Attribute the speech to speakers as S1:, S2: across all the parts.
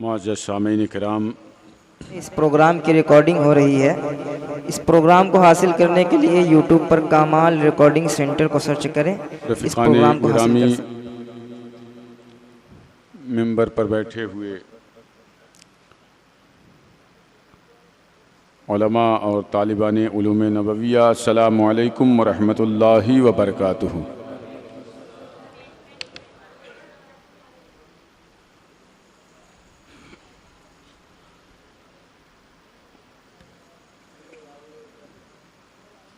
S1: معزز سامعین کرام،
S2: اس پروگرام کی ریکارڈنگ ہو رہی ہے۔ اس پروگرام کو حاصل کرنے کے لیے یوٹیوب پر کامال ریکارڈنگ سینٹر کو سرچ کریں۔ اس
S1: رفیقان
S2: پروگرام کو حاصل
S1: گرامی،
S2: کر سکیں۔
S1: ممبر پر بیٹھے ہوئے علماء اور طالبان علوم نبویہ، السلام علیکم ورحمۃ اللہ وبرکاتہ۔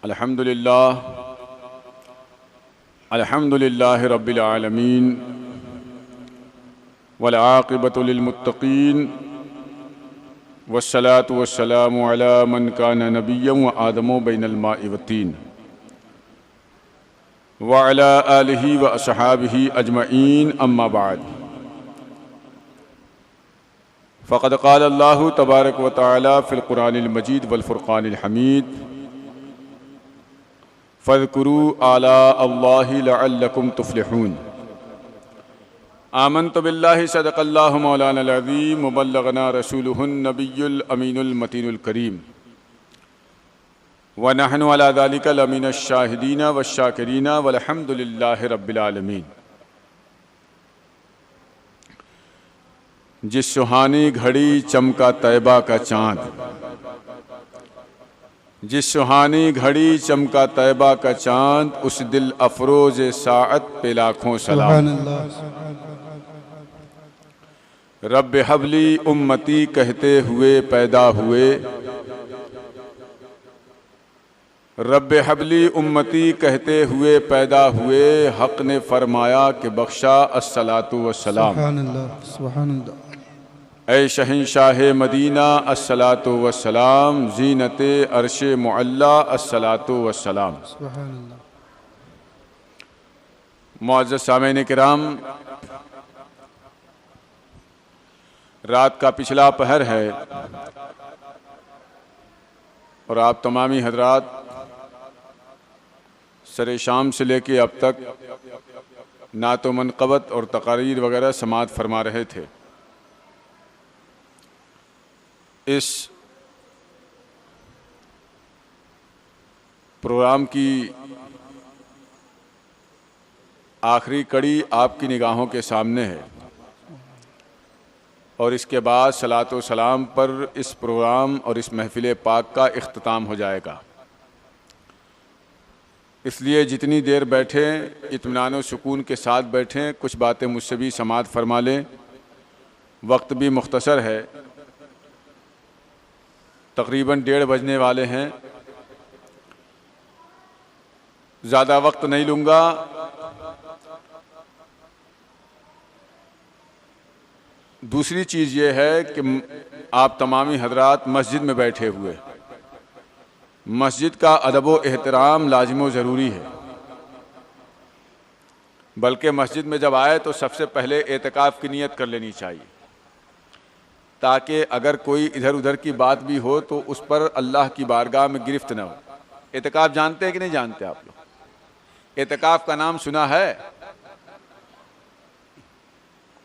S1: الحمد للہ رب العالمین والعاقبۃ للمتقین والصلاة والسلام علی من کان نبیا وآدم بین الماء والطین وعلی آلہ واصحابہ اجمعین، اما بعد، فقد قال اللہ تبارک و تعالی فی القرآن المجید والفرقان الحمید، فاذکروا آلاء اللہ لعلکم تفلحون۔ آمنت باللہ صدق اللہ مولانا العظیم وبلغنا رسولہ النبی الامین المتین الکریم، ونحن علی ذلک لمن الشاہدین والشاکرین والحمد للہ رب العالمین۔ جس سہانی گھڑی چمکا طیبہ کا چاند، جس سہانی گھڑی چمکا طیبہ کا چاند، اس دل افروز ساعت پہ لاکھوں سلام۔ رب حبلی امتی کہتے ہوئے پیدا ہوئے، رب حبلی امتی کہتے ہوئے پیدا ہوئے، حق نے فرمایا کہ بخشا الصلاۃ والسلام۔
S3: سبحان اللہ، سبحان اللہ۔
S1: اے شہنشاہ مدینہ الصلاۃ والسلام، زینت عرش معلی الصلاۃ والسلام۔
S3: سبحان اللہ۔
S1: معزز سامعین کرام، رات کا پچھلا پہر ہے اور آپ تمامی حضرات سر شام سے لے کے اب تک نعت و منقبت اور تقاریر وغیرہ سماعت فرما رہے تھے۔ اس پروگرام کی آخری کڑی آپ کی نگاہوں کے سامنے ہے، اور اس کے بعد صلاۃ و سلام پر اس پروگرام اور اس محفل پاک کا اختتام ہو جائے گا۔ اس لیے جتنی دیر بیٹھیں اطمینان و سکون کے ساتھ بیٹھیں، کچھ باتیں مجھ سے بھی سماعت فرما لیں۔ وقت بھی مختصر ہے، تقریباً 1:30 بجنے والے ہیں، زیادہ وقت نہیں لوں گا۔ دوسری چیز یہ ہے کہ آپ تمامی حضرات مسجد میں بیٹھے ہوئے، مسجد کا ادب و احترام لازم و ضروری ہے، بلکہ مسجد میں جب آئے تو سب سے پہلے اعتکاف کی نیت کر لینی چاہیے، تاکہ اگر کوئی ادھر ادھر کی بات بھی ہو تو اس پر اللہ کی بارگاہ میں گرفت نہ ہو۔ اعتکاف جانتے ہیں کہ نہیں جانتے آپ لوگ؟ اعتکاف کا نام سنا ہے؟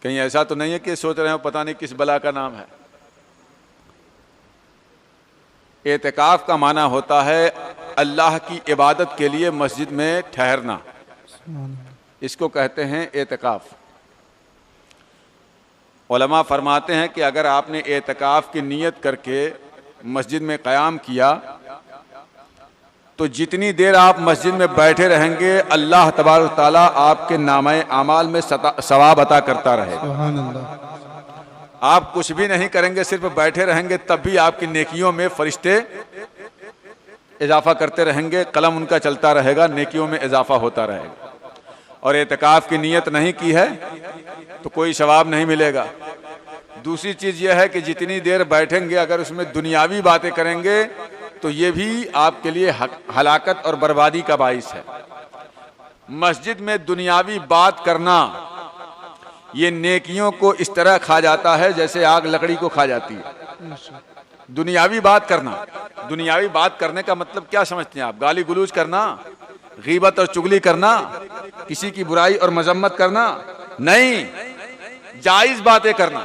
S1: کہیں ایسا تو نہیں ہے کہ سوچ رہے ہو پتہ نہیں کس بلا کا نام ہے؟ اعتکاف کا معنی ہوتا ہے اللہ کی عبادت کے لیے مسجد میں ٹھہرنا، اس کو کہتے ہیں اعتکاف۔ علماء فرماتے ہیں کہ اگر آپ نے اعتکاف کی نیت کر کے مسجد میں قیام کیا تو جتنی دیر آپ مسجد میں بیٹھے رہیں گے اللہ تبارک و تعالیٰ آپ کے نامہ اعمال میں ثواب عطا کرتا رہے گا۔
S3: سبحان اللہ۔
S1: آپ کچھ بھی نہیں کریں گے، صرف بیٹھے رہیں گے، تب بھی آپ کی نیکیوں میں فرشتے اضافہ کرتے رہیں گے، قلم ان کا چلتا رہے گا، نیکیوں میں اضافہ ہوتا رہے گا۔ اور اعتکاف کی نیت نہیں کی ہے تو کوئی ثواب نہیں ملے گا۔ دوسری چیز یہ ہے کہ جتنی دیر بیٹھیں گے اگر اس میں دنیاوی باتیں کریں گے تو یہ بھی آپ کے لیے ہلاکت اور بربادی کا باعث ہے۔ مسجد میں دنیاوی بات کرنا یہ نیکیوں کو اس طرح کھا جاتا ہے جیسے آگ لکڑی کو کھا جاتی ہے۔ دنیاوی بات کرنا، دنیاوی بات کرنے کا مطلب کیا سمجھتے ہیں آپ؟ گالی گلوچ کرنا، غیبت اور چگلی کرنا، کسی کی برائی اور مذمت کرنا نہیں، جائز باتیں کرنا۔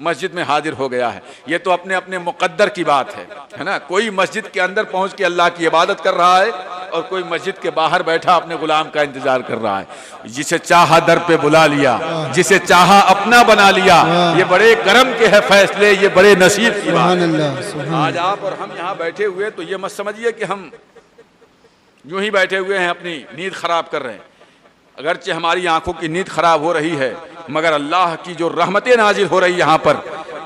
S1: مسجد میں حاضر ہو گیا ہے. یہ تو اپنے اپنے مقدر کی بات ہے نا. کوئی مسجد کے اندر پہنچ کے اللہ کی عبادت کر رہا ہے اور کوئی مسجد کے باہر بیٹھا اپنے غلام کا انتظار کر رہا ہے. جسے چاہا در پہ بلا لیا, جسے چاہا اپنا بنا لیا. یہ بڑے کرم کے ہے فیصلے, یہ بڑے نصیب کی بات. آج آپ اور ہم یہاں بیٹھے ہوئے تو یہ مت سمجھیے کہ ہم یوں ہی بیٹھے ہوئے ہیں اپنی نیند خراب کر رہے ہیں. اگرچہ ہماری آنکھوں کی نیند خراب ہو رہی ہے, مگر اللہ کی جو رحمتیں نازل ہو رہی یہاں پر,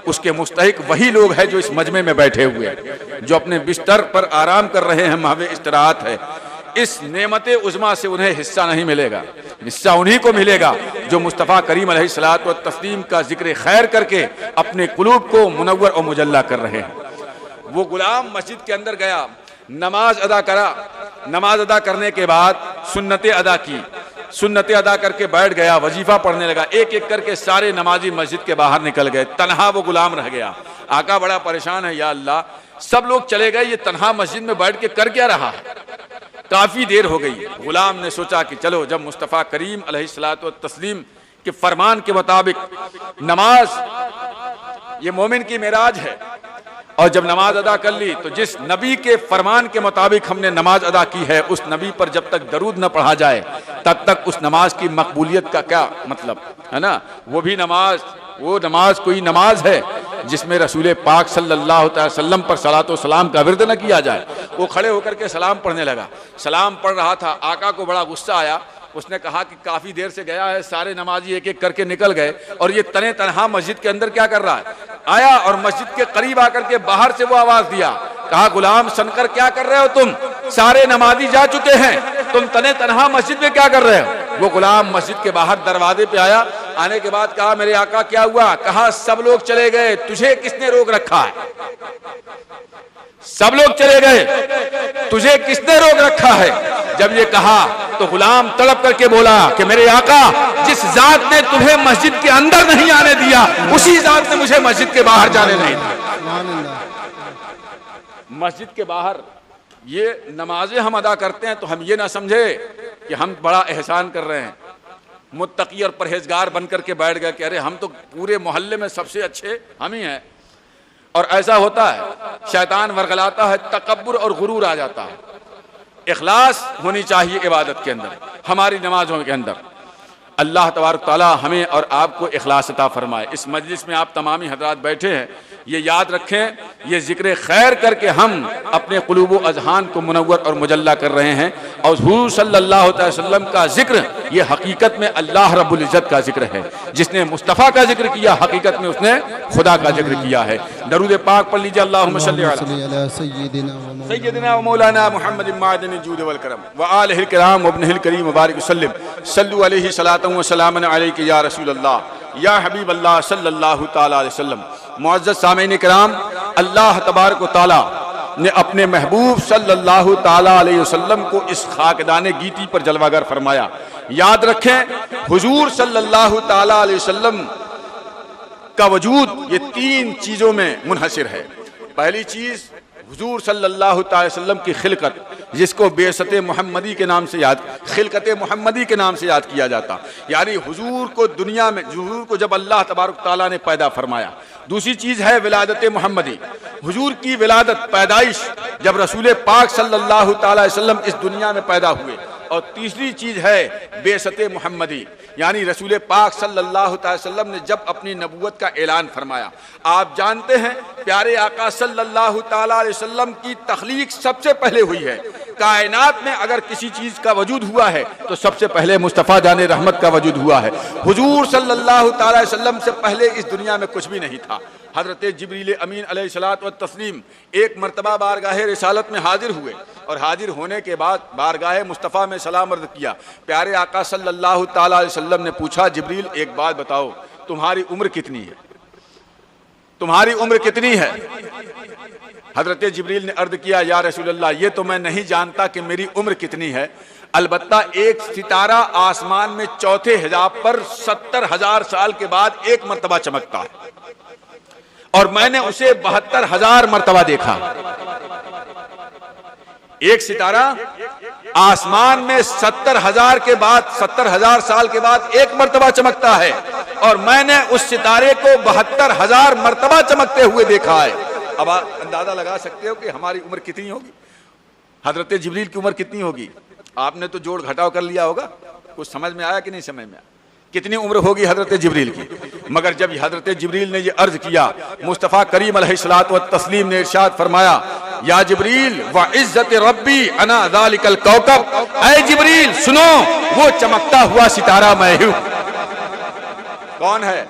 S1: اس کے مستحق وہی لوگ ہیں جو اس مجمع میں بیٹھے ہوئے ہیں, جو اپنے بستر پر آرام کر رہے ہیں, محو استراحت ہے. اس نعمت عظمیٰ سے انہیں حصہ نہیں ملے گا. حصہ انہی کو ملے گا جو مصطفیٰ کریم علیہ الصلوۃ والتسلیم کا ذکر خیر کر کے اپنے قلوب کو منور اور مجلہ کر رہے ہیں. وہ غلام مسجد کے اندر گیا, نماز ادا کرا, نماز ادا کرنے کے بعد سنتیں ادا کی, سنتیں ادا کر کے بیٹھ گیا, وظیفہ پڑھنے لگا. ایک ایک کر کے سارے نمازی مسجد کے باہر نکل گئے, تنہا وہ غلام رہ گیا. آقا بڑا پریشان ہے, یا اللہ سب لوگ چلے گئے, یہ تنہا مسجد میں بیٹھ کے کر کیا رہا ہے؟ کافی دیر ہو گئی. غلام نے سوچا کہ چلو جب مصطفیٰ کریم علیہ الصلوۃ والتسلیم کے فرمان کے مطابق نماز یہ مومن کی معراج ہے, اور جب نماز ادا کر لی تو جس نبی کے فرمان کے مطابق ہم نے نماز ادا کی ہے, اس نبی پر جب تک درود نہ پڑھا جائے تب تک اس نماز کی مقبولیت کا کیا مطلب ہے نا. وہ بھی نماز, وہ نماز کوئی نماز ہے جس میں رسول پاک صلی اللہ علیہ وسلم پر صلاۃ و سلام کا ورد نہ کیا جائے. وہ کھڑے ہو کر کے سلام پڑھنے لگا, سلام پڑھ رہا تھا. آقا کو بڑا غصہ آیا, اس نے کہا کہ کافی دیر سے گیا ہے, سارے نمازی ایک ایک کر کے نکل گئے اور یہ تنے تنہا مسجد کے اندر کیا کر رہا ہے. آیا اور مسجد کے قریب آ کر کے باہر سے وہ آواز دیا, کہا غلام سن کر کیا کر رہے ہو تم؟ سارے نمازی جا چکے ہیں, تم تنے تنہا مسجد میں کیا کر رہے ہو؟ وہ غلام مسجد کے باہر دروازے پہ آیا, آنے کے بعد کہا میرے آقا کیا ہوا؟ کہا سب لوگ چلے گئے, تجھے کس نے روک رکھا ہے؟ سب لوگ چلے گئے, تجھے کس نے روک رکھا ہے؟ جب یہ کہا تو غلام تڑپ کر کے بولا کہ میرے آقا جس ذات نے تمہیں مسجد کے اندر نہیں آنے دیا, اسی ذات نے مجھے مسجد کے باہر جانے نہیں دیا. مسجد کے باہر یہ نمازیں ہم ادا کرتے ہیں تو ہم یہ نہ سمجھے کہ ہم بڑا احسان کر رہے ہیں, متقی اور پرہیزگار بن کر کے بیٹھ گئے کہ ارے ہم تو پورے محلے میں سب سے اچھے ہم ہی ہیں. اور ایسا ہوتا ہے, شیطان ورغلاتا ہے, تکبر اور غرور آ جاتا ہے. اخلاص ہونی چاہیے عبادت کے اندر, ہماری نمازوں کے اندر. اللہ تبارک تعالیٰ ہمیں اور آپ کو اخلاص عطا فرمائے. اس مجلس میں آپ تمامی حضرات بیٹھے ہیں, یہ یاد رکھیں یہ ذکر خیر کر کے ہم اپنے قلوب و اذہان کو منور اور مجلہ کر رہے ہیں. اور حضور صلی اللہ علیہ وسلم کا ذکر یہ حقیقت میں اللہ رب العزت کا ذکر ہے. جس نے مصطفیٰ کا ذکر کیا حقیقت میں اس نے خدا کا ذکر کیا ہے. درود پاک پڑھ لیجیے, اللہم صلی علی سیدنا و مولانا محمد معدن الجود والکرم وآلہ الکرام وابنہ الکریم مبارک وسلم. صلو علیہ صلاۃ و سلام علیک یا رسول اللہ یا حبیب اللہ صلی اللہ تعالی علیہ وسلم. معزز سامعین کرام, اللہ تبارک و تعالی نے اپنے محبوب صلی اللہ تعالی علیہ وسلم کو اس خاکدان گیتی پر جلوہ گر فرمایا. یاد رکھیں حضور صلی اللہ تعالی علیہ وسلم کا وجود یہ تین چیزوں میں منحصر ہے. پہلی چیز حضور صلی اللہ تعالی وسلم کی خلقت, جس کو بعثت محمدی کے نام سے خلقت محمدی کے نام سے یاد کیا جاتا, یعنی حضور کو دنیا میں, حضور کو جب اللہ تبارک تعالیٰ نے پیدا فرمایا. دوسری چیز ہے ولادت محمدی, حضور کی ولادت پیدائش جب رسول پاک صلی اللہ تعالی وسلم اس دنیا میں پیدا ہوئے. اور تیسری چیز ہے بعثت محمدی, یعنی رسول پاک صلی اللہ تعالی وسلم نے جب اپنی نبوت کا اعلان فرمایا. آپ جانتے ہیں پیارے آقا صلی اللہ تعالی علیہ وسلم کی تخلیق سب سے پہلے ہوئی ہے. کائنات میں اگر کسی چیز کا وجود ہوا ہے تو سب سے پہلے مصطفیٰ جان رحمت کا وجود ہوا ہے. حضور صلی اللہ تعالی وسلم سے پہلے اس دنیا میں کچھ بھی نہیں تھا. حضرت جبریل امین علیہ الصلوۃ والتسلیم ایک مرتبہ بارگاہ رسالت میں حاضر ہوئے, اور حاضر ہونے کے بعد بارگاہ مصطفیٰ میں سلام عرض کیا. پیارے آقا صلی اللہ تعالی علیہ وسلم نے پوچھا, جبریل ایک بات بتاؤ, تمہاری عمر کتنی ہے؟ تمہاری عمر کتنی ہے؟ حضرت جبریل نے عرض کیا, یا رسول اللہ یہ تو میں نہیں جانتا کہ میری عمر کتنی ہے, البتہ ایک ستارہ آسمان میں چوتھے حجاب پر 70,000 سال کے بعد ایک مرتبہ چمکتا ہے, اور میں نے اسے 72,000 مرتبہ دیکھا. ایک ستارہ آسمان میں 70,000 کے بعد 70,000 سال کے بعد ایک مرتبہ چمکتا ہے, اور میں نے اس ستارے کو 72,000 مرتبہ چمکتے ہوئے دیکھا ہے۔ اب آپ اندازہ لگا سکتے ہو کہ ہماری عمر کتنی ہوگی، حضرت جبریل کی عمر کتنی ہوگی۔ آپ نے تو جوڑ گھٹاؤ کر لیا ہوگا، کچھ سمجھ میں آیا کہ نہیں سمجھ میں آیا، کتنی عمر ہوگی حضرت جبریل کی۔ مگر جب حضرت جبریل نے یہ عرض کیا، مصطفیٰ کریم علیہ الصلوۃ والتسلیم نے ارشاد فرمایا، یا جبریل وعزت ربی انا ذالک الکوکب، اے جبریل سنو، وہ چمکتا ہوا ستارہ میں ہوں۔ کون ہے؟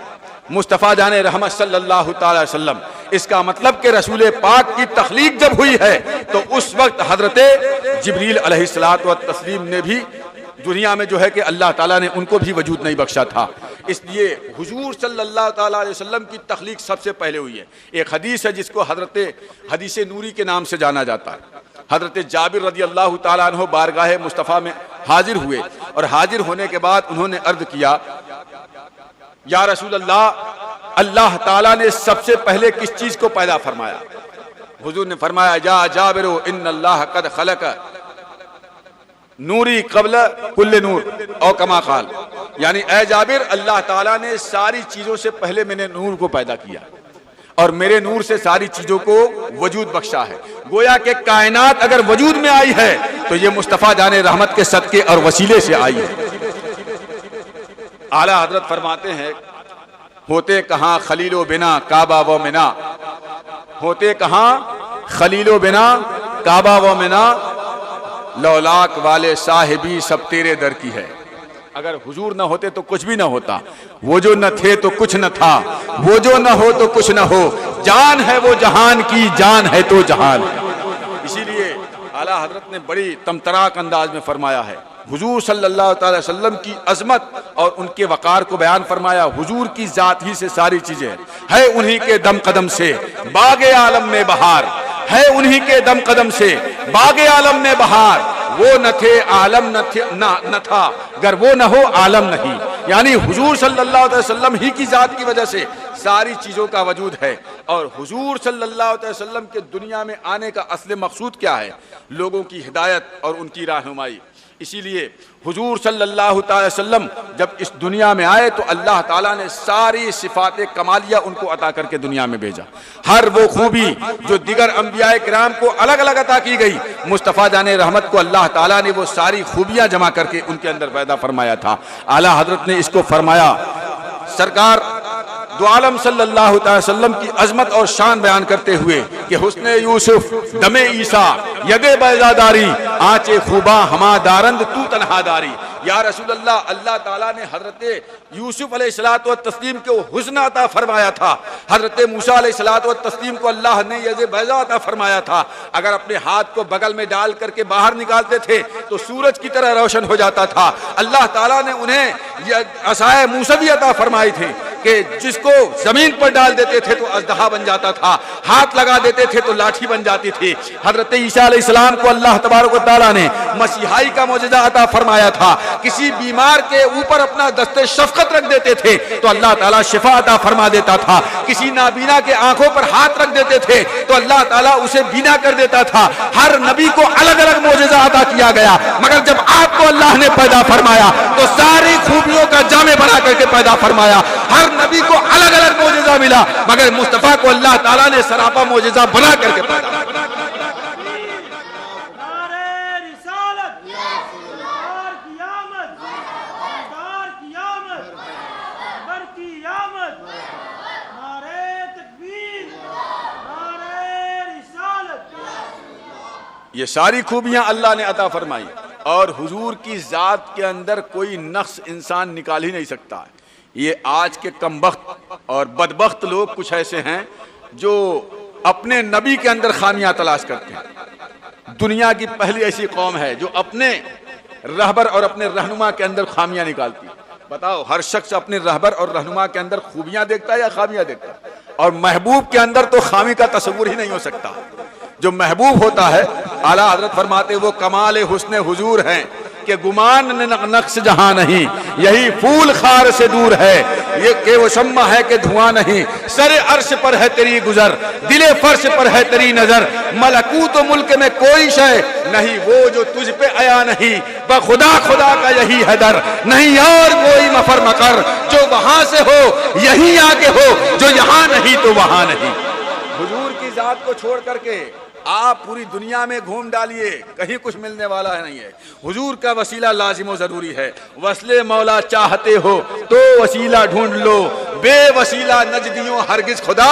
S1: مصطفیٰ جان رحمت صلی اللہ تعالی وسلم۔ اس کا مطلب کہ رسول پاک کی تخلیق جب ہوئی ہے تو اس وقت حضرت جبریل علیہ الصلوۃ والتسلیم نے بھی دنیا میں جو ہے کہ اللہ تعالیٰ نے ان کو بھی وجود نہیں بخشا تھا۔ اس لیے حضور صلی اللہ تعالیٰ علیہ وسلم کی تخلیق سب سے پہلے ہوئی ہے۔ ایک حدیث ہے جس کو حدیث نوری کے نام سے جانا جاتا ہے۔ حضرت جابر رضی اللہ تعالیٰ عنہ بارگاہ مصطفیٰ میں حاضر ہوئے، اور حاضر ہونے کے بعد انہوں نے عرض کیا، یا رسول اللہ، اللہ تعالیٰ نے سب سے پہلے کس چیز کو پیدا فرمایا؟ حضور نے فرمایا، یا جابر ان اللہ قد خلق نوری قبل کل نور، او کما قال، یعنی اے جابر، اللہ تعالیٰ نے ساری چیزوں سے پہلے میں نے نور کو پیدا کیا اور میرے نور سے ساری چیزوں کو وجود بخشا ہے۔ گویا کہ کائنات اگر وجود میں آئی ہے تو یہ مصطفیٰ جان رحمت کے صدقے اور وسیلے سے آئی ہے۔ اعلیٰ حضرت فرماتے ہیں، ہوتے کہاں خلیل و بنا کعبہ و منا، ہوتے کہاں خلیل و بنا کعبہ و منا، لولاک والے صاحبی سب تیرے در کی ہے۔ اگر حضور نہ ہوتے تو کچھ بھی نہ ہوتا، وہ جو نہ تھے تو کچھ نہ تھا، وہ جو نہ ہو تو کچھ نہ ہو، جان ہے وہ جہان کی، جان ہے تو جہان۔ اسی لیے اعلیٰ حضرت نے بڑی تمتراک انداز میں فرمایا ہے، حضور صلی اللہ تعالی وسلم کی عظمت اور ان کے وقار کو بیان فرمایا، حضور کی ذات ہی سے ساری چیزیں ہے، انہی کے دم قدم سے باغ عالم میں بہار ہے، انہی کے دم قدم سے باغ عالم میں بہار، وہ نہ تھے عالم نہ تھا، گر وہ نہ ہو عالم نہیں۔ یعنی حضور صلی اللہ علیہ وسلم ہی کی ذات کی وجہ سے ساری چیزوں کا وجود ہے۔ اور حضور صلی اللہ علیہ وسلم کے دنیا میں آنے کا اصل مقصود کیا ہے؟ لوگوں کی ہدایت اور ان کی رہنمائی۔ اسی لیے حضور صلی اللہ تعالی وسلم جب اس دنیا میں آئے تو اللہ تعالیٰ نے ساری صفات کمالیہ ان کو عطا کر کے دنیا میں بھیجا۔ ہر وہ خوبی جو دیگر انبیاء کرام کو الگ الگ عطا کی گئی، مصطفیٰ جان رحمت کو اللہ تعالیٰ نے وہ ساری خوبیاں جمع کر کے ان کے اندر پیدا فرمایا تھا۔ اعلیٰ حضرت نے اس کو فرمایا، سرکار دو عالم صلی اللہ تعالی وسلم کی عظمت اور شان بیان کرتے ہوئے کہ حسن یوسف دم عیسیٰ ید بیضا داری، آنچ خوباں ہما دارند تو تنہا داری۔ یا رسول اللہ، اللہ تعالیٰ نے حضرت یوسف علیہ الصلوۃ والتسلیم کو حسن عطا فرمایا تھا، حضرت موسیٰ علیہ الصلوۃ والتسلیم کو اللہ نے ید بیضا عطا فرمایا تھا۔ اگر اپنے ہاتھ کو بغل میں ڈال کر کے باہر نکالتے تھے تو سورج کی طرح روشن ہو جاتا تھا۔ اللہ تعالیٰ نے انہیں عصائے موسوی عطا فرمائی تھی کہ جس کو زمین پر ڈال دیتے تھے تو اژدہا بن جاتا تھا، ہاتھ لگا دیتے تھے تو لاٹھی بن جاتی تھی۔ حضرت عیسیٰ علیہ السلام کو اللہ تبارک و تعالیٰ نے مسیحائی کا معجزہ عطا فرمایا تھا، کسی بیمار کے اوپر اپنا دست شفقت رکھ دیتے تھے تو اللہ تعالیٰ شفا عطا فرما دیتا تھا، کسی نابینا کے آنکھوں پر ہاتھ رکھ دیتے تھے تو اللہ تعالیٰ اسے بینا کر دیتا تھا۔ ہر نبی کو الگ الگ معجزہ عطا کیا گیا، مگر جب آپ کو اللہ نے پیدا فرمایا تو ساری خوبیوں کا جامع بنا کر کے پیدا فرمایا۔ ہر نبی کو الگ الگ معجزہ ملا، مگر مصطفیٰ کو اللہ تعالیٰ نے سراپا معجزہ بنا کر کے پیدا فرمایا۔ یہ ساری خوبیاں اللہ نے عطا فرمائی، اور حضور کی ذات کے اندر کوئی نقص انسان نکال ہی نہیں سکتا ہے۔ یہ آج کے کم بخت اور بدبخت لوگ کچھ ایسے ہیں جو اپنے نبی کے اندر خامیاں تلاش کرتے ہیں۔ دنیا کی پہلی ایسی قوم ہے جو اپنے رہبر اور اپنے رہنما کے اندر خامیاں نکالتی ہے۔ بتاؤ، ہر شخص اپنے رہبر اور رہنما کے اندر خوبیاں دیکھتا ہے یا خامیاں دیکھتا ہے؟ اور محبوب کے اندر تو خامی کا تصور ہی نہیں ہو سکتا۔ جو محبوب ہوتا ہے، اعلیٰ حضرت فرماتے وہ کمال حسن حضور ہیں کہ گمان نقص جہاں نہیں، یہی پھول خار سے دور ہے، یہ کہ وہ شمع ہے کہ دھواں نہیں، سر عرش پر ہے تیری گزر، دل فرش پر ہے تیری نظر، ملکوت و ملک میں کوئی شے نہیں وہ جو تجھ پہ آیا نہیں، بخدا خدا کا یہی ہے در، نہیں اور کوئی مفر مکر، جو وہاں سے ہو یہی آگے ہو، جو یہاں نہیں تو وہاں نہیں۔ حضور کی ذات کو چھوڑ کر کے آپ پوری دنیا میں گھوم ڈالیے، کہیں کچھ ملنے والا نہیں ہے۔ حضور کا وسیلہ لازم و ضروری ہے، وصل مولا چاہتے ہو تو وسیلہ ڈھونڈ لو، بے وسیلہ نجدیوں ہرگز خدا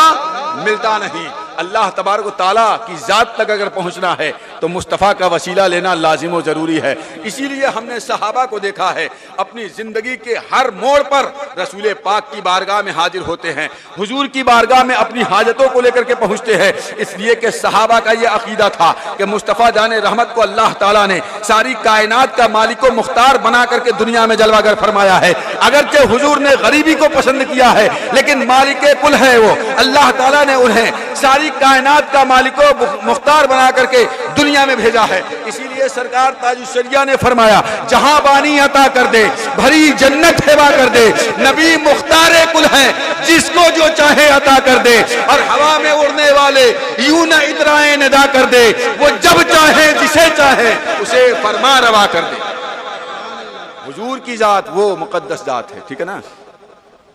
S1: ملتا نہیں۔ اللہ تبارک و تعالیٰ کی ذات تک اگر پہنچنا ہے تو مصطفیٰ کا وسیلہ لینا لازم و ضروری ہے۔ اسی لیے ہم نے صحابہ کو دیکھا ہے اپنی زندگی کے ہر موڑ پر رسول پاک کی بارگاہ میں حاضر ہوتے ہیں، حضور کی بارگاہ میں اپنی حاجتوں کو لے کر کے پہنچتے ہیں، اس لیے کہ صحابہ کا یہ عقیدہ تھا کہ مصطفیٰ جان رحمت کو اللہ تعالیٰ نے ساری کائنات کا مالک و مختار بنا کر کے دنیا میں جلوہ گر فرمایا ہے۔ اگرچہ حضور نے غریبی کو پسند کیا ہے لیکن مالک کل ہے وہ، اللہ تعالیٰ نے انہیں ساری کائنات کا مالک و مختار بنا کر کے دنیا میں بھیجا ہے۔ اسی لیے سرکار تاج الشریعہ نے فرمایا جہاں بانی عطا کر دے، بھری جنت ہوا کر دے، نبی مختار کل ہے جس کو جو چاہے عطا کر دے، اور ہوا میں اڑنے والے یوں نہ ادرائیں ندا کر دے، وہ جب چاہے جسے چاہے اسے فرما روا کر دے۔ حضور کی ذات وہ مقدس ذات ہے، ٹھیک ہے نا۔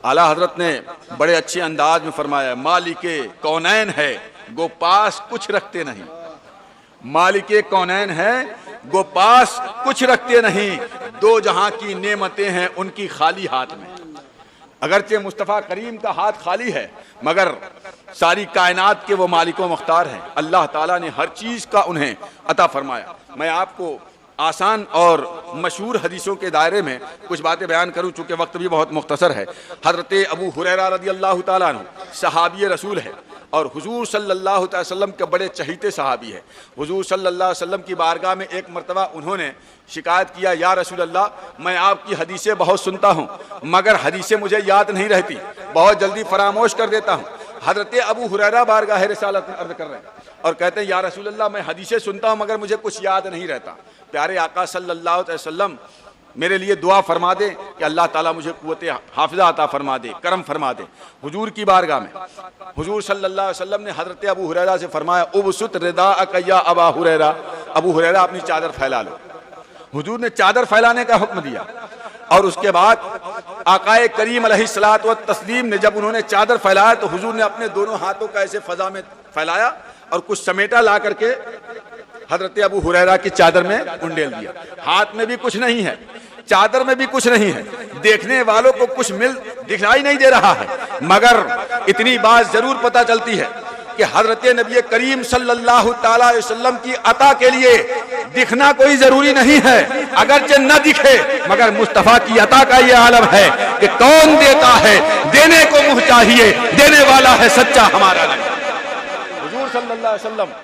S1: اعلیٰ حضرت نے بڑے اچھے انداز میں فرمایا مالک کونین ہے گو پاس کچھ رکھتے نہیں، مالک کونین ہے گو پاس کچھ رکھتے نہیں، دو جہاں کی نعمتیں ہیں ان کی خالی ہاتھ میں۔ اگرچہ مصطفیٰ کریم کا ہاتھ خالی ہے مگر ساری کائنات کے وہ مالک و مختار ہیں، اللہ تعالیٰ نے ہر چیز کا انہیں عطا فرمایا۔ میں آپ کو آسان اور مشہور حدیثوں کے دائرے میں کچھ باتیں بیان کروں چونکہ وقت بھی بہت مختصر ہے۔ حضرت ابو ہریرہ رضی اللہ تعالیٰ عنہ صحابی رسول ہے اور حضور صلی اللہ علیہ وسلم کے بڑے چہیتے صحابی ہے۔ حضور صلی اللہ علیہ وسلم کی بارگاہ میں ایک مرتبہ انہوں نے شکایت کیا یا رسول اللہ میں آپ کی حدیثیں بہت سنتا ہوں مگر حدیثیں مجھے یاد نہیں رہتی، بہت جلدی فراموش کر دیتا ہوں۔ حضرت ابو ہریرہ بارگاہ رسالت میں عرض کر رہے ہیں اور کہتے ہیں یا رسول اللہ میں حدیثیں سنتا ہوں مگر مجھے کچھ یاد نہیں رہتا، پیارے آقا صلی اللہ علیہ وسلم میرے لیے دعا فرما دے کہ اللہ تعالیٰ مجھے قوت حافظہ عطا فرما دے، کرم فرما دے۔ حضور کی بارگاہ میں حضور صلی اللہ علیہ وسلم نے حضرت ابو ہریرہ سے فرمایا ابسط رداءک یا ابا ہریرہ، ابو ہریرہ اپنی چادر پھیلا لو۔ حضور نے چادر پھیلانے کا حکم دیا اور اس کے بعد آقا کریم علیہ الصلوۃ والتسلیم نے جب انہوں نے چادر پھیلایا تو حضور نے اپنے دونوں ہاتھوں کا ایسے فضا میں پھیلایا اور کچھ سمیٹا لا کر کے حضرت ابو ہریرہ کی چادر میں انڈیل دیا۔ ہاتھ میں بھی کچھ نہیں ہے، چادر میں بھی کچھ نہیں ہے، دیکھنے والوں کو کچھ دکھائی نہیں دے رہا ہے مگر اتنی بات ضرور پتہ چلتی ہے کہ حضرت نبی کریم صلی اللہ تعالی علیہ وسلم کی عطا کے لیے دکھنا کوئی ضروری نہیں ہے، اگرچہ نہ دکھے مگر مصطفیٰ کی عطا کا یہ عالم ہے کہ کون دیتا ہے، دینے کو منہ چاہیے، دینے والا ہے سچا ہمارا نبی۔ حضور صلی اللہ علیہ وسلم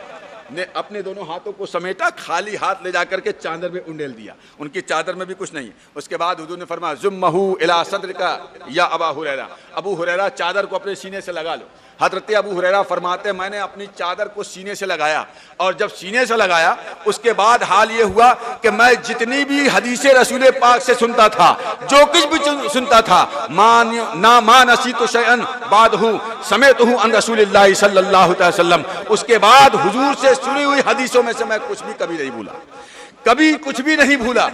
S1: نے اپنے دونوں ہاتھوں کو سمیٹا، خالی ہاتھ لے جا کر کے چادر میں انڈیل دیا، ان کی چادر میں بھی کچھ نہیں۔ اس کے بعد حضور نے فرمایا ضمہ الی صدرک یا ابا ہریرہ، ابو ہریرہ چادر کو اپنے سینے سے لگا لو۔ حضرت ابو ہریرہ فرماتے میں نے اپنی چادر کو سینے سے لگایا اور جب سینے سے لگایا اس کے بعد حال یہ ہوا کہ میں جتنی بھی حدیث رسول پاک سے سنتا تھا، جو کچھ بھی سنتا تھا، ما نسیت شیئا بعدہ سمعتہ عن رسول اللہ صلی اللہ علیہ وسلم، اس کے بعد حضور سے سنی ہوئی حدیثوں میں سے میں کچھ بھی کبھی نہیں بھولا، کبھی کچھ بھی نہیں بھولا،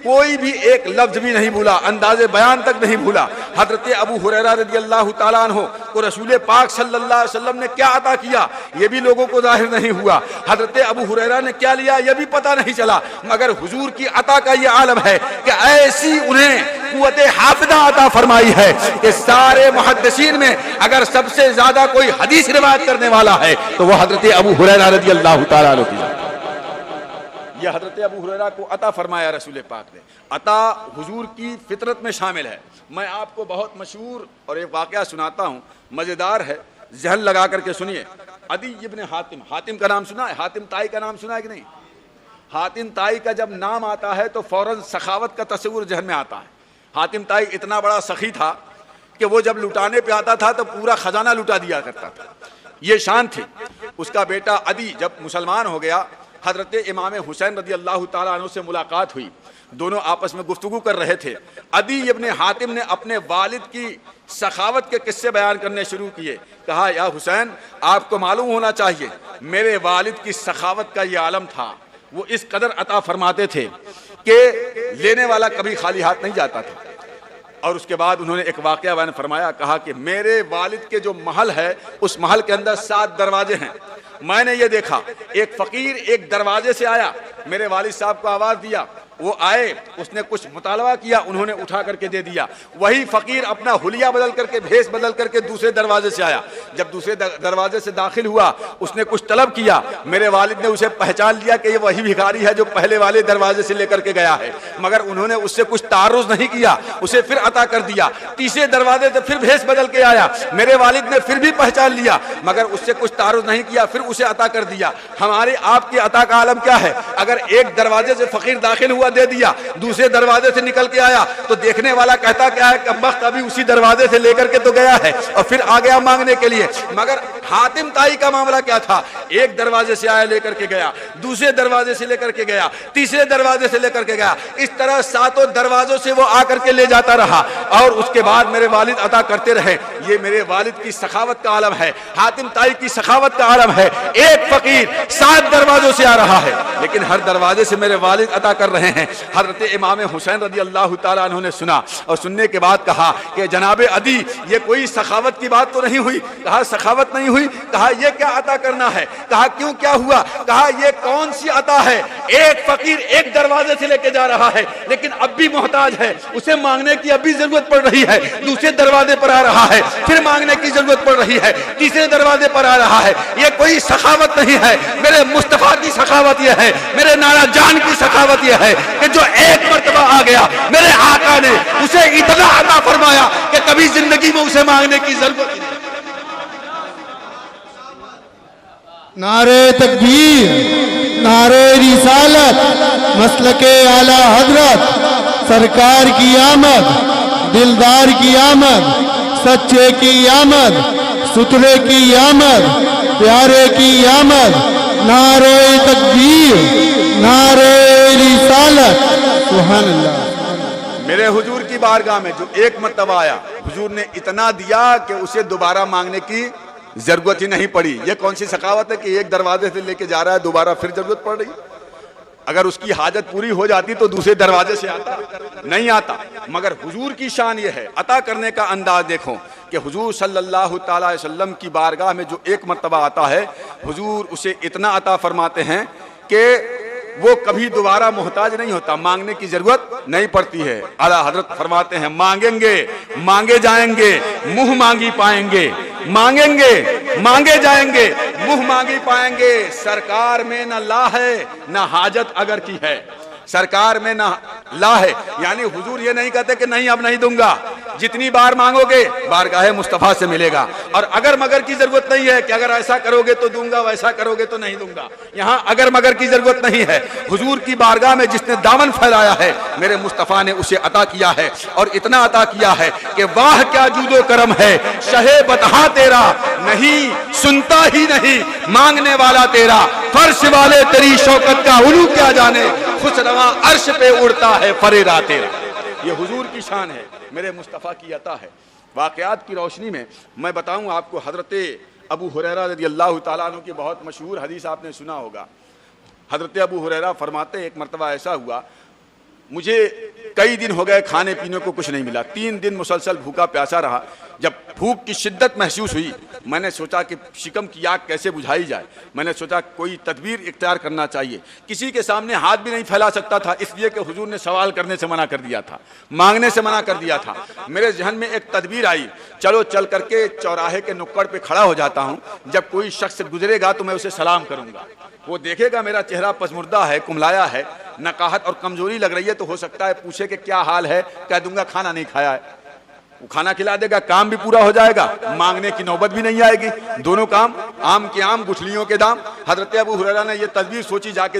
S1: کوئی بھی ایک لفظ بھی نہیں بھولا، انداز بیان تک نہیں بھولا۔ حضرت ابو ہریرہ رضی اللہ تعالیٰ عنہ کو رسول پاک صلی اللہ علیہ وسلم نے کیا عطا کیا یہ بھی لوگوں کو ظاہر نہیں ہوا، حضرت ابو ہریرہ نے کیا لیا یہ بھی پتہ نہیں چلا، مگر حضور کی عطا کا یہ عالم ہے کہ ایسی انہیں قوت حافظہ عطا فرمائی ہے کہ سارے محدثین میں اگر سب سے زیادہ کوئی حدیث روایت کرنے والا ہے تو وہ حضرت ابو ہریرہ رضی اللہ تعالیٰ عنہ کی۔ یہ حضرت ابو ہریرہ کو عطا فرمایا رسول پاک نے، عطا حضور کی فطرت میں شامل ہے۔ میں آپ کو بہت مشہور اور ایک واقعہ سناتا ہوں، مزیدار ہے، ذہن لگا کر کے سنیے۔ عدی ابن حاتم، حاتم کا نام سنا ہے؟ حاتم طائی کا نام سنا ہے کہ نہیں؟ حاتم طائی کا جب نام آتا ہے تو فوراً سخاوت کا تصور ذہن میں آتا ہے۔ حاتم طائی اتنا بڑا سخی تھا کہ وہ جب لٹانے پہ آتا تھا تو پورا خزانہ لٹا دیا کرتا تھا، یہ شان تھی۔ اس کا بیٹا عدی جب مسلمان ہو گیا حضرت امام حسین رضی اللہ تعالیٰ عنہ سے ملاقات ہوئی، دونوں آپس میں گفتگو کر رہے تھے۔ عدی ابن حاتم نے اپنے والد کی سخاوت کے قصے بیان کرنے شروع کیے۔ کہا یا حسین، آپ کو معلوم ہونا چاہیے میرے والد کی سخاوت کا یہ عالم تھا، وہ اس قدر عطا فرماتے تھے کہ لینے والا کبھی خالی ہاتھ نہیں جاتا تھا۔ اور اس کے بعد انہوں نے ایک واقعہ بیان فرمایا، کہا کہ میرے والد کے جو محل ہے اس محل کے اندر 7 دروازے ہیں، میں نے یہ دیکھا ایک فقیر ایک دروازے سے آیا، میرے والد صاحب کو آواز دیا، وہ آئے، اس نے کچھ مطالبہ کیا، انہوں نے اٹھا کر کے دے دیا۔ وہی فقیر اپنا حلیہ بدل کر کے بھیس بدل کر کے دوسرے دروازے سے آیا، جب دوسرے دروازے سے داخل ہوا اس نے کچھ طلب کیا، میرے والد نے اسے پہچان لیا کہ یہ وہی بھکاری ہے جو پہلے والے دروازے سے لے کر کے گیا ہے، مگر انہوں نے اس سے کچھ تعرض نہیں کیا، اسے پھر عطا کر دیا۔ تیسرے دروازے سے پھر بھیس بدل کے آیا، میرے والد نے پھر بھی پہچان لیا مگر اس سے کچھ تعرض نہیں کیا، پھر اسے عطا کر دیا۔ ہمارے آپ کی عطا کا عالم کیا ہے؟ اگر ایک دروازے سے فقیر داخل ہوا دے دیا، دوسرے دروازے سے نکل کے آیا تو دیکھنے والا کہتا کیا ہے کہ وقت ابھی اسی دروازے سے لے کر کے تو گیا ہے اور پھر آ گیا مانگنے کے لیے۔ مگر حاتم طائی کا معاملہ کیا تھا؟ ایک دروازے سے آیا لے کر کے گیا، دوسرے دروازے سے لے کر کے گیا، تیسرے دروازے سے لے کر کے گیا، اس طرح 7 دروازوں سے وہ آ کر کے لے جاتا رہا اور اس کے بعد میرے والد عطا کرتے رہے۔ یہ میرے والد کی سخاوت کا عالم ہے، حاتم طائی کی سخاوت کا عالم ہے۔ ایک فقیر 7 دروازوں سے آ رہا ہے لیکن ہر دروازے سے میرے والد عطا کر رہے ہیں۔ حضرت امام حسین رضی اللہ تعالیٰ عنہ نے سنا اور سننے کے بعد کہا کہ جناب عدی یہ کوئی سخاوت کی بات تو نہیں ہوئی؟ کہا سخاوت نہیں ہوئی۔ کہا یہ کیا عطا کرنا ہے؟ کہا کیوں کیا ہوا؟ کہا یہ کون سی عطا ہے؟ ایک فقیر ایک دروازے سے لے کے جا رہا ہے لیکن اب بھی محتاج ہے، اسے مانگنے کی اب بھی ضرورت پڑ رہی ہے، دوسرے دروازے پر آ رہا ہے، پھر مانگنے کی ضرورت پڑ رہی ہے، تیسرے دروازے پر آ رہا ہے۔ یہ کوئی سخاوت نہیں ہے، میرے مصطفیٰ کی سخاوت یہ ہے، میرے نانا جان کی سخاوت یہ ہے کہ جو ایک مرتبہ آ گیا میرے آقا نے اسے اتنا عطا فرمایا کہ کبھی زندگی میں اسے مانگنے کی ضرورت نہیں۔
S3: نعرہ تکبیر، نعرہ رسالت، مسلک اعلی حضرت، سرکار کی آمد، دلدار کی آمد، سچے کی آمد، ستھرے کی آمد، پیارے کی آمد۔ نعرہ تکبیر، نعرہ رسالت، سبحان اللہ۔
S1: میرے حضور کی بارگاہ میں جو ایک مرتبہ آیا حضور نے اتنا دیا کہ اسے دوبارہ مانگنے کی ضرورت ہی نہیں پڑی۔ یہ کون سی سخاوت ہے کہ ایک دروازے سے لے کے جا رہا ہے دوبارہ پھر ضرورت پڑ رہی؟ اگر اس کی حاجت پوری ہو جاتی تو دوسرے دروازے سے آتا نہیں آتا، مگر حضور کی شان یہ ہے، عطا کرنے کا انداز دیکھو کہ حضور صلی اللہ تعالیٰ علیہ وسلم کی بارگاہ میں جو ایک مرتبہ آتا ہے حضور اسے اتنا عطا فرماتے ہیں کہ وہ کبھی دوبارہ محتاج نہیں ہوتا، مانگنے کی ضرورت نہیں پڑتی ہے۔ اعلیٰ حضرت فرماتے ہیں مانگیں گے مانگے جائیں گے، منہ مانگی پائیں گے، مانگیں گے مانگے جائیں گے، منہ مانگی پائیں گے۔ سرکار میں نہ لا ہے نہ حاجت اگر کی ہے، سرکار میں نہ لا ہے، یعنی حضور یہ نہیں کہتے کہ نہیں اب نہیں دوں گا، جتنی بار مانگو گے بارگاہ مصطفیٰ سے ملے گا، اور اگر مگر کی ضرورت نہیں ہے کہ اگر ایسا کرو گے تو دوں گا، ویسا کرو گے تو نہیں دوں گا۔ یہاں اگر مگر کی ضرورت نہیں ہے، حضور کی بارگاہ میں جس نے دامن پھیلایا ہے میرے مصطفیٰ نے اسے عطا کیا ہے، اور اتنا عطا کیا ہے کہ واہ کیا جود و کرم ہے شہ بطحا تیرا، نہیں سنتا ہی نہیں مانگنے والا تیرا، فرش والے تیری شوکت کا علو کیا جانے، خوش رواں عرش پہ اڑتا ہے فریدا تیرا۔ یہ حضور کی شان ہے، میرے مصطفیٰ کی عطا ہے۔ واقعات کی روشنی میں میں بتاؤں آپ کو، حضرت ابو ہریرہ رضی اللہ تعالیٰ عنہ کی بہت مشہور حدیث آپ نے سنا ہوگا۔ حضرت ابو ہریرہ فرماتے ایک مرتبہ ایسا ہوا مجھے کئی دن ہو گئے کھانے پینے کو کچھ نہیں ملا، 3 دن مسلسل بھوکا پیاسا رہا۔ جب بھوک کی شدت محسوس ہوئی میں نے سوچا کہ شکم کی آگ کیسے بجھائی جائے، میں نے سوچا کوئی تدبیر اختیار کرنا چاہیے۔ کسی کے سامنے ہاتھ بھی نہیں پھیلا سکتا تھا اس لیے کہ حضور نے سوال کرنے سے منع کر دیا تھا، مانگنے سے منع کر دیا تھا۔ میرے ذہن میں ایک تدبیر آئی، چلو چل کر کے چوراہے کے نکڑ پہ کھڑا ہو جاتا ہوں، جب کوئی شخص گزرے گا تو میں اسے سلام کروں گا، وہ دیکھے گا میرا چہرہ پسمردہ ہے، کملایا ہے، نقاہت اور کمزوری لگ رہی ہے تو ہو سکتا ہے پوچھے کہ کیا حال ہے، کہہ دوں گا کھانا نہیں کھایا ہے، وہ کھانا کھلا دے گا، کام بھی پورا ہو جائے گا، مانگنے کی نوبت بھی نہیں آئے گی، دونوں کام، آم کے آم گٹھلیوں کے دام۔ حضرت ابو ہریرہ نے یہ تدبیر سوچی، جا کے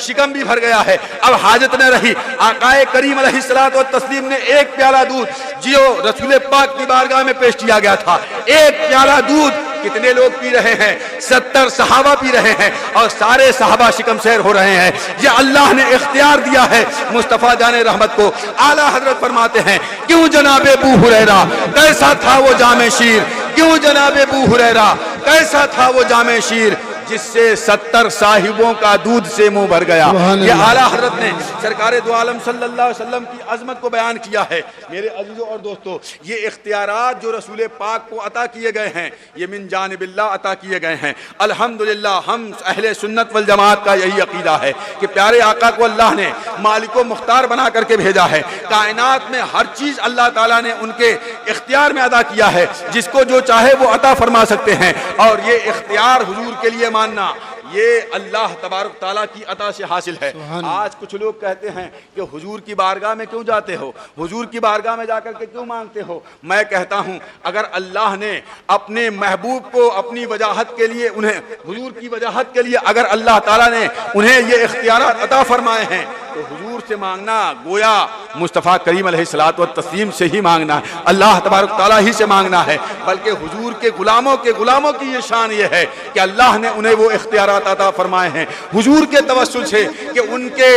S1: شکم بھی بھر گیا ہے، اب حاجت نہ رہی۔ آقائے کریم علیہ الصلوۃ والتسلیم نے ایک پیالہ دودھ جو رسول پاک کی بارگاہ میں پیش کیا گیا تھا، ایک پیالہ دودھ کتنے لوگ پی رہے ہیں؟ 70 صحابہ پی رہے ہیں، اور سارے صحابہ شکم سیر ہو رہے ہیں۔ یہ اللہ نے اختیار دیا ہے مصطفیٰ جان رحمت کو۔ اعلیٰ حضرت فرماتے ہیں، کیوں جناب ابو ہریرہ کیسا تھا وہ جام شیر، کیوں جناب ابو ہریرہ کیسا تھا وہ جام شیر، جس سے 70 صاحبوں کا دودھ سے منہ بھر گیا۔ یہ اعلیٰ حضرت نے سرکار دو عالم صلی اللہ علیہ وسلم کی عظمت کو بیان کیا ہے۔ میرے عزیزوں اور دوستو، یہ اختیارات جو رسول پاک کو عطا کیے گئے ہیں، یہ من جانب اللہ عطا کیے گئے ہیں۔ الحمدللہ ہم اہل سنت والجماعت کا یہی عقیدہ ہے کہ پیارے آقا کو اللہ نے مالک و مختار بنا کر کے بھیجا ہے۔ کائنات میں ہر چیز اللہ تعالیٰ نے ان کے اختیار میں عطا کیا ہے، جس کو جو چاہے وہ عطا فرما سکتے ہیں، اور یہ اختیار حضور کے لیے ماننا یہ اللہ تبارک تعالیٰ کی عطا سے حاصل ہے۔ آج کچھ لوگ کہتے ہیں کہ حضور کی بارگاہ میں کیوں جاتے ہو، حضور کی بارگاہ میں جا کر کے کیوں مانگتے ہو؟ میں کہتا ہوں، اگر اللہ نے اپنے محبوب کو اپنی وجاہت کے لیے، انہیں حضور کی وجاہت کے لیے اگر اللہ تعالیٰ نے انہیں یہ اختیارات عطا فرمائے ہیں، تو حضور سے مانگنا گویا مصطفیٰ کریم علیہ الصلوۃ والتسلیم سے ہی مانگنا ہے، اللہ تبارک تعالیٰ ہی سے مانگنا ہے۔ بلکہ حضور کے غلاموں کی یہ شان یہ ہے کہ اللہ نے انہیں وہ اختیارات عطا فرمائے ہیں حضور کے توسل سے، کہ ان کے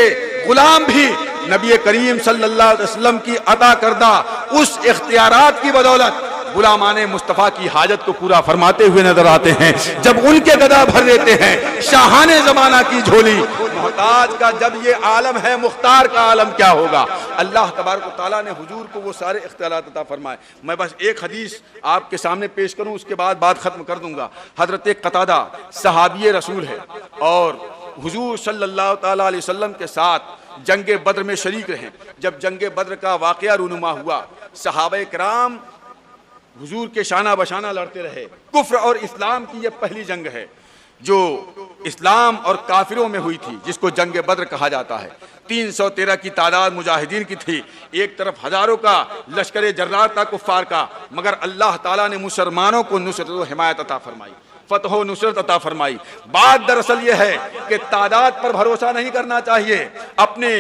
S1: غلام بھی نبی کریم صلی اللہ علیہ وسلم کی عطا کردہ اس اختیارات کی بدولت غلامان مصطفیٰ کی حاجت کو پورا فرماتے ہوئے نظر آتے ہیں۔ جب ان کے گدا بھر دیتے ہیں شاہان زمانہ کی جھولی، محتاج کا جب یہ عالم ہے، مختار کا عالم کیا ہوگا؟ اللہ تبارک و تعالیٰ نے حضور کو وہ سارے اختیارات عطا فرمائے۔ میں بس ایک حدیث آپ کے سامنے پیش کروں، اس کے بعد بات ختم کر دوں گا۔ حضرت قتادہ صحابی رسول ہے، اور حضور صلی اللہ تعالیٰ علیہ وسلم کے ساتھ جنگ بدر میں شریک رہے۔ جب جنگ بدر کا واقعہ رونما ہوا، صحابہ کرام حضور کے شانہ بشانہ لڑتے رہے۔ کفر اور اسلام کی یہ پہلی جنگ ہے جو اسلام اور کافروں میں ہوئی تھی، جس کو جنگ بدر کہا جاتا ہے۔ 313 کی تعداد مجاہدین کی تھی، ایک طرف ہزاروں کا لشکر جرار تھا کفار کا، مگر اللہ تعالیٰ نے مسلمانوں کو نصرت و حمایت عطا فرمائی، فتح و نصرت عطا فرمائی۔ بات دراصل یہ ہے کہ تعداد پر بھروسہ نہیں کرنا چاہیے، اپنے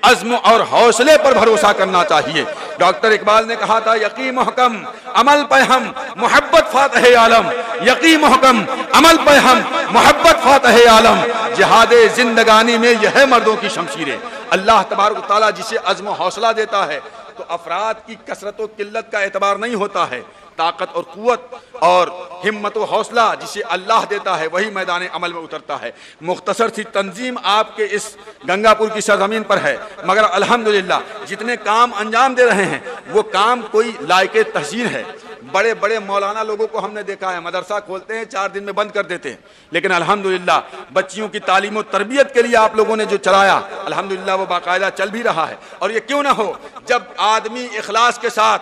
S1: عزم اور حوصلے پر بھروسہ کرنا چاہیے۔ ڈاکٹر اقبال نے کہا تھا، یقین محکم عمل پہ ہم محبت فاتح عالم، یقین محکم عمل پہ ہم محبت فاتح عالم، جہاد زندگانی میں یہ ہے مردوں کی شمشیریں۔ اللہ تبارک و تعالیٰ جسے عزم و حوصلہ دیتا ہے تو افراد کی کثرت و قلت کا اعتبار نہیں ہوتا ہے، طاقت اور قوت اور ہمت و حوصلہ جسے اللہ دیتا ہے وہی میدان عمل میں اترتا ہے۔ مختصر سی تنظیم آپ کے اس گنگا پور کی سرزمین پر ہے، مگر الحمدللہ جتنے کام انجام دے رہے ہیں وہ کام کوئی لائق تحسین ہے۔ بڑے بڑے مولانا لوگوں کو ہم نے دیکھا ہے، مدرسہ کھولتے ہیں 4 دن میں بند کر دیتے ہیں، لیکن الحمدللہ بچیوں کی تعلیم و تربیت کے لیے آپ لوگوں نے جو چلایا، الحمدللہ وہ باقاعدہ چل بھی رہا ہے۔ اور یہ کیوں نہ ہو، جب آدمی اخلاص کے ساتھ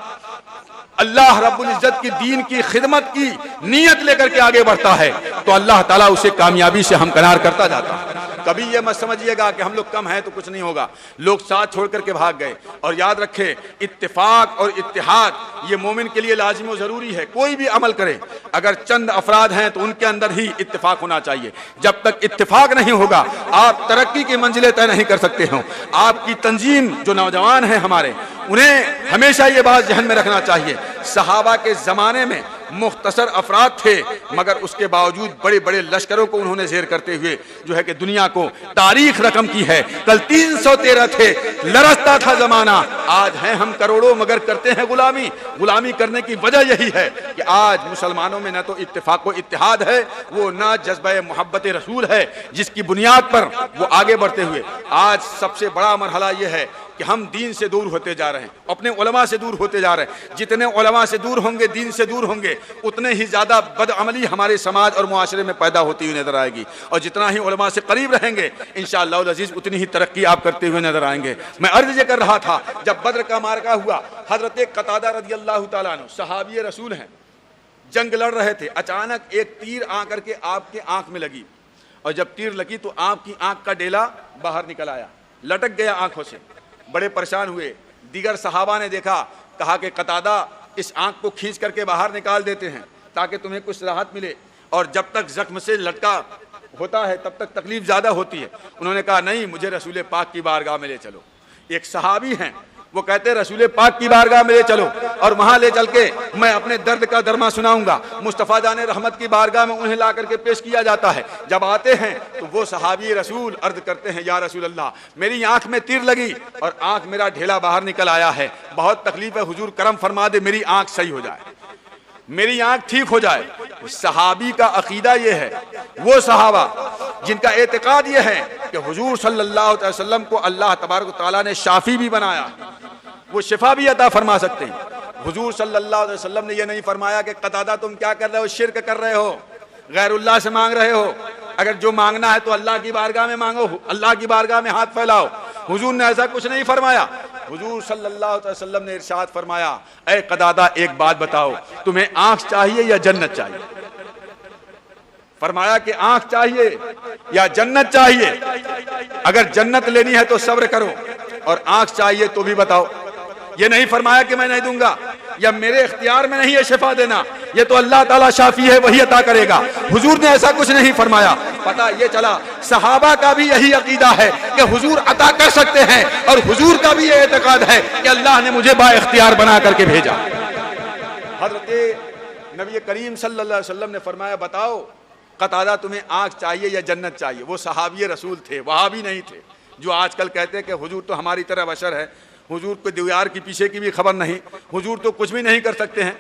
S1: اللہ رب العزت کی دین کی خدمت کی نیت لے کر کے آگے بڑھتا ہے تو اللہ تعالیٰ اسے کامیابی سے ہمکنار کرتا جاتا ہے۔ کبھی یہ مت سمجھیے گا کہ ہم لوگ کم ہیں تو کچھ نہیں ہوگا، لوگ ساتھ چھوڑ کر کے بھاگ گئے۔ اور یاد رکھے، اتفاق اور اتحاد یہ مومن کے لیے لازم و ضروری ہے۔ کوئی بھی عمل کرے، اگر چند افراد ہیں تو ان کے اندر ہی اتفاق ہونا چاہیے۔ جب تک اتفاق نہیں ہوگا آپ ترقی کی منزلیں طے نہیں کر سکتے ہوں۔ آپ کی تنظیم جو نوجوان ہیں ہمارے، انہیں ہمیشہ یہ بات ذہن میں رکھنا چاہیے، صحابہ کے زمانے میں مختصر افراد تھے، مگر اس کے باوجود بڑے بڑے لشکروں کو انہوں نے زیر کرتے ہوئے جو ہے کہ دنیا کو تاریخ رقم کی ہے۔ کل 313 تھے، لرزتا تھا زمانہ، آج ہیں ہم کروڑوں مگر کرتے ہیں غلامی۔ غلامی کرنے کی وجہ یہی ہے کہ آج مسلمانوں میں نہ تو اتفاق و اتحاد ہے، وہ نہ جذبہ محبت رسول ہے، جس کی بنیاد پر وہ آگے بڑھتے ہوئے آج سب سے بڑا مرحلہ یہ ہے کہ ہم دین سے دور ہوتے جا رہے ہیں، اپنے علماء سے دور ہوتے جا رہے ہیں۔ جتنے علماء سے دور ہوں گے، دین سے دور ہوں گے، اتنے ہی زیادہ بدعملی ہمارے سماج اور معاشرے میں پیدا ہوتی ہوئی نظر آئے گی، اور جتنا ہی علماء سے قریب رہیں گے انشاءاللہ العزیز اتنی ہی ترقی آپ کرتے ہوئے نظر آئیں گے۔ میں عرض یہ کر رہا تھا، جب بدر کا معرکہ ہوا، حضرت قتادہ رضی اللہ تعالیٰ عنہ صحابی رسول ہیں، جنگ لڑ رہے تھے، اچانک ایک تیر آ کر کے آپ کے آنکھ میں لگی، اور جب تیر لگی تو آپ کی آنکھ کا ڈیلا باہر نکل آیا، لٹک گیا آنکھوں سے۔ بڑے پریشان ہوئے، دیگر صحابہ نے دیکھا، کہا کہ قتادہ اس آنکھ کو کھینچ کر کے باہر نکال دیتے ہیں تاکہ تمہیں کچھ راحت ملے، اور جب تک زخم سے لٹکا ہوتا ہے تب تک تکلیف زیادہ ہوتی ہے. انہوں نے کہا نہیں, مجھے رسول پاک کی بارگاہ میں لے چلو. ایک صحابی ہیں, وہ کہتے ہیں رسول پاک کی بارگاہ میں لے چلو اور وہاں لے چل کے میں اپنے درد کا درما سناؤں گا. مصطفیٰ جان رحمت کی بارگاہ میں انہیں لا کر کے پیش کیا جاتا ہے. جب آتے ہیں تو وہ صحابی رسول عرض کرتے ہیں یا رسول اللہ, میری آنکھ میں تیر لگی اور آنکھ میرا ڈھیلا باہر نکل آیا ہے, بہت تکلیف ہے, حضور کرم فرما دے میری آنکھ صحیح ہو جائے, میری آنکھ ٹھیک ہو جائے. صحابی کا عقیدہ یہ ہے, وہ صحابہ جن کا اعتقاد یہ ہے کہ حضور صلی اللہ علیہ وسلم کو اللہ تبارک و تعالیٰ نے شافی بھی بنایا, وہ شفا بھی عطا فرما سکتے ہیں. حضور صلی اللہ علیہ وسلم نے یہ نہیں فرمایا کہ قتادہ تم کیا کر رہے ہو, شرک کر رہے ہو, غیر اللہ سے مانگ رہے ہو, اگر جو مانگنا ہے تو اللہ کی بارگاہ میں مانگو, اللہ کی بارگاہ میں ہاتھ پھیلاؤ. حضور نے ایسا کچھ نہیں فرمایا. حضور صلی اللہ علیہ وسلم نے ارشاد فرمایا اے قتادہ ایک بات بتاؤ, تمہیں آنکھ چاہیے یا جنت چاہیے؟ فرمایا کہ آنکھ چاہیے یا جنت چاہیے؟ اگر جنت لینی ہے تو صبر کرو, اور آنکھ چاہیے تو بھی بتاؤ. یہ نہیں فرمایا کہ میں نہیں دوں گا یا میرے اختیار میں نہیں ہے شفا دینا, یہ تو اللہ تعالیٰ شافی ہے, وہی عطا کرے گا. حضور نے ایسا کچھ نہیں فرمایا. پتہ یہ چلا صحابہ کا بھی یہی عقیدہ ہے کہ حضور عطا کر سکتے ہیں, اور حضور کا بھی یہ اعتقاد ہے کہ اللہ نے مجھے با اختیار بنا کر کے بھیجا. حضرت نبی کریم صلی اللہ علیہ وسلم نے فرمایا بتاؤ قتادہ تمہیں آنکھ چاہیے یا جنت چاہیے؟ وہ صحابی رسول تھے, وہابی نہیں تھے جو آج کل کہتے ہیں کہ حضور تو ہماری طرح بشر ہے, حضور کو دیوار کی پیچھے کی بھی خبر نہیں, حضور تو کچھ بھی نہیں کر سکتے ہیں,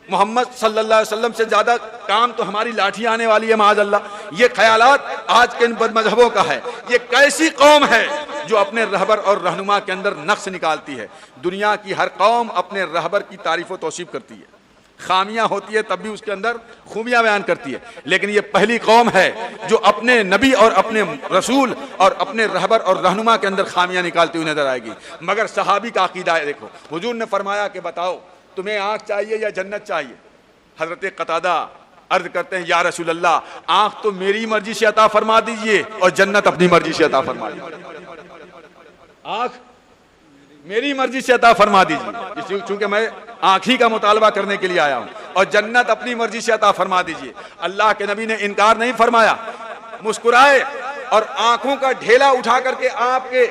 S1: محمد صلی اللہ علیہ وسلم سے زیادہ کام تو ہماری لاٹھی آنے والی ہے معاذ اللہ. یہ خیالات آج کے ان بد مذہبوں کا ہے. یہ کیسی قوم ہے جو اپنے رہبر اور رہنما کے اندر نقص نکالتی ہے. دنیا کی ہر قوم اپنے رہبر کی تعریف و توصیف کرتی ہے, خامیاں ہوتی ہے تب بھی اس کے اندر خوبیاں بیان کرتی ہے, لیکن یہ پہلی قوم ہے جو اپنے نبی اور اپنے رسول اور اپنے رہبر اور رہنما کے اندر خامیاں نکالتی ہوئی نظر آئے گی. مگر صحابی کا عقیدہ ہے, دیکھو حضور نے فرمایا کہ بتاؤ تمہیں آنکھ چاہیے یا جنت چاہیے؟ حضرت قتادہ عرض کرتے ہیں یا رسول اللہ آنکھ تو میری مرضی سے عطا فرما دیجئے اور جنت اپنی مرضی سے عطا فرما دیجئے. آنکھ میری مرضی سے عطا فرما دیجیے چونکہ میں آنکھ ہی کا مطالبہ کرنے کے لیے آیا ہوں, اور جنت اپنی مرضی سے عطا فرما دیجیے. اللہ کے نبی نے انکار نہیں فرمایا, مسکرائے اور آنکھوں کا ڈھیلا اٹھا کر کے آپ کے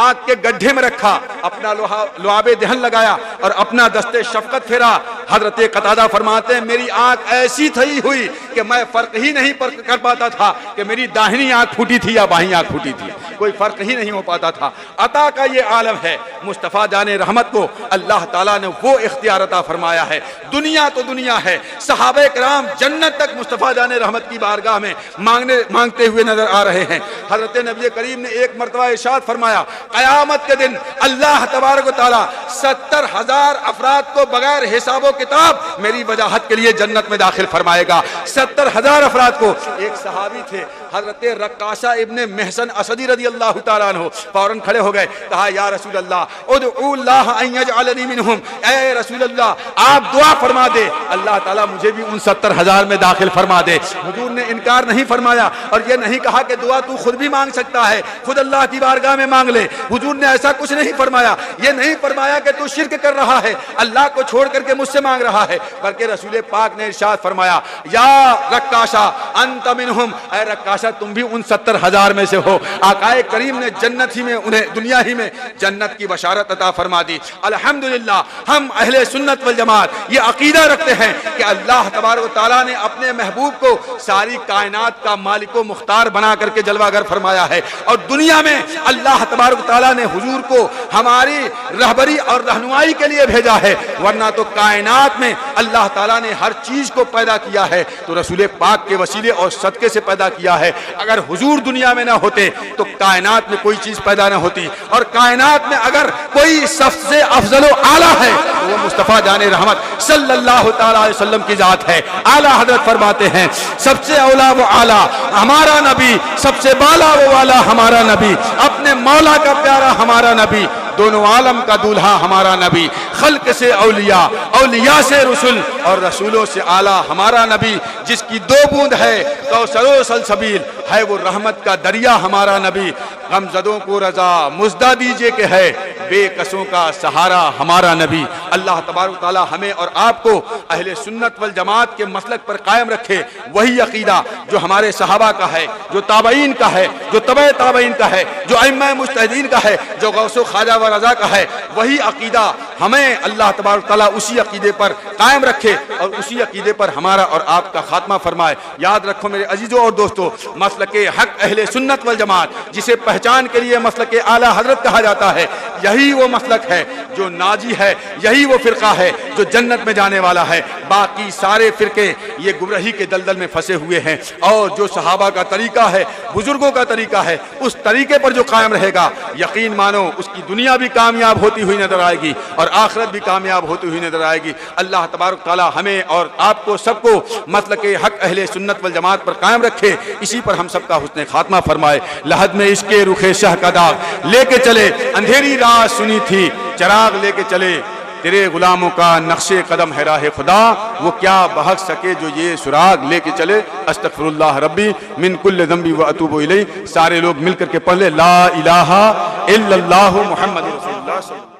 S1: آنکھ کے گڈھے میں رکھا, اپنا لعاب دہن لگایا اور اپنا دستے شفقت پھیرا. حضرت قتادہ فرماتے ہیں میری آنکھ ایسی تھی ہوئی کہ میں فرق ہی نہیں کر پاتا تھا کہ میری داہنی آنکھ پھوٹی تھی یا بائیں آنکھ پھوٹی تھی, کوئی فرق ہی نہیں ہو پاتا تھا. عطا کا یہ عالم ہے. مصطفیٰ جان رحمت کو اللہ تعالیٰ نے وہ اختیار عطا فرمایا ہے. دنیا تو دنیا ہے, صحابہ کرام جنت تک مصطفیٰ جان رحمت کی بارگاہ میں مانگتے ہوئے نظر آ رہے ہیں. حضرت نبی کریم نے ایک مرتبہ ارشاد فرمایا قیامت کے دن اللہ تبارک و تعالیٰ 70,000 افراد کو بغیر حساب و کتاب میری وجاہت کے لیے جنت میں داخل فرمائے گا. 70,000 افراد کو. ایک صحابی تھے حضرت رقاشہ ابن محسن اسدی رضی اللہ تعالیٰ عنہ, فوراً کھڑے ہو گئے, کہا یا رسول اللہ ادعو اللہ ان یجعلنی منہم, اے رسول اللہ آپ دعا فرما دے اللہ تعالیٰ مجھے بھی ان 70,000 میں داخل فرما دے. حضور نے انکار نہیں فرمایا اور یہ نہیں کہا کہ دعا تو خود بھی مانگ سکتا ہے, خود اللہ کی بارگاہ میں مانگ لے. حضور نے ایسا کچھ نہیں فرمایا. یہ نہیں فرمایا کہ تو شرک کر رہا ہے, اللہ کو چھوڑ کر کے مجھ سے مانگ رہا ہے, بلکہ رسول پاک نے ارشاد فرمایا یا رقاشہ انت منہم, اے رقاشہ تم بھی ان 70,000 میں سے ہو. آقا کریم نے جنت ہی میں انہیں دنیا ہی میں جنت کی بشارت عطا فرما دی. الحمدللہ ہم اہل سنت والجماعت یہ عقیدہ رکھتے ہیں کہ اللہ تبارک و تعالیٰ نے اپنے محبوب کو ساری کائنات کا مالک و مختار بنا کر کے جلوہ گر فرمایا ہے, اور دنیا میں اللہ تبارک و تعالیٰ نے حضور کو ہماری رہبری اور رہنمائی کے لیے بھیجا ہے, ورنہ تو کائنات میں اللہ تعالیٰ نے ہر چیز کو پیدا کیا ہے تو رسول پاک کے وسیلے اور صدقے سے پیدا کیا ہے. اگر حضور دنیا میں نہ ہوتے تو کائنات میں کوئی چیز پیدا نہ ہوتی, اور کائنات میں اگر کوئی سب سے افضل و اعلیٰ ہے تو وہ مصطفیٰ جان رحمت صلی اللہ تعالیٰ علیہ وسلم کی ذات ہے. اعلیٰ حضرت فرماتے ہیں سب سے اولا و اعلیٰ ہمارا نبی, سب سے بالا و والا ہمارا نبی, اپنے مولا کا پیارا ہمارا نبی, دونوں عالم کا دولہا ہمارا نبی, خلق سے اولیاء, اولیاء سے رسول اور رسولوں سے اعلیٰ ہمارا نبی, جس کی 2 بوند ہے کوثر و سلسبیل ہے وہ رحمت کا دریا ہمارا نبی. غمزدوں کو رضا مزدہ دیجئے کہ ہے بے کسوں کا سہارا ہمارا نبی۔ اللہ تبارک تعالی ہمیں اور آپ کو اہل سنت والجماعت کے مسلک پر قائم رکھے، وہی عقیدہ جو ہمارے صحابہ کا ہے، جو تابعین کا ہے، جو تبع تابعین کا ہے، جو ائمہ مجتہدین کا ہے، جو غوث و خواجہ و رضا کا ہے، وہی عقیدہ ہمیں اللہ تبارک تعالیٰ اسی عقیدے پر قائم رکھے اور اسی عقیدے پر ہمارا اور آپ کا خاتمہ فرمائے۔ یاد رکھو میرے عزیزوں اور دوستو، مسلک حق اہل سنت والجماعت جسے پہچان کے لیے مسلک اعلی حضرت کہا جاتا ہے، یہی وہ مسلک ہے جو ناجی ہے، یہی وہ فرقہ ہے جو جنت میں جانے والا ہے۔ باقی سارے فرقے یہ گمراہی کے دلدل میں پھنسے ہوئے ہیں، اور جو صحابہ کا طریقہ ہے، بزرگوں کا طریقہ ہے، اس طریقے پر جو قائم رہے گا، یقین مانو اس کی دنیا بھی کامیاب ہوتی ہوئی نظر آئے گی اور آخرت بھی کامیاب ہوتی ہوئی نظر آئے گی۔ اللہ تبارک تعالی ہمیں اور آپ کو سب کو مسلک حق اہل سنت والجماعت پر قائم رکھے، اسی پر ہم سب کا حسن خاتمہ فرمائے۔ لحد میں عشق رخ شہ کا داغ لے کے چلے، اندھیری رات سنی تھی چراغ لے کے چلے، تیرے غلاموں کا نقش قدم ہے راہ خدا، وہ کیا بہک سکے جو یہ سراغ لے کے چلے۔ استغفر اللہ ربی من کل ذنب و اتوب الیہ۔ سارے لوگ مل کر کے پڑھ لے لا الہ الا اللہ محمد رسول اللہ صلی اللہ علیہ وسلم۔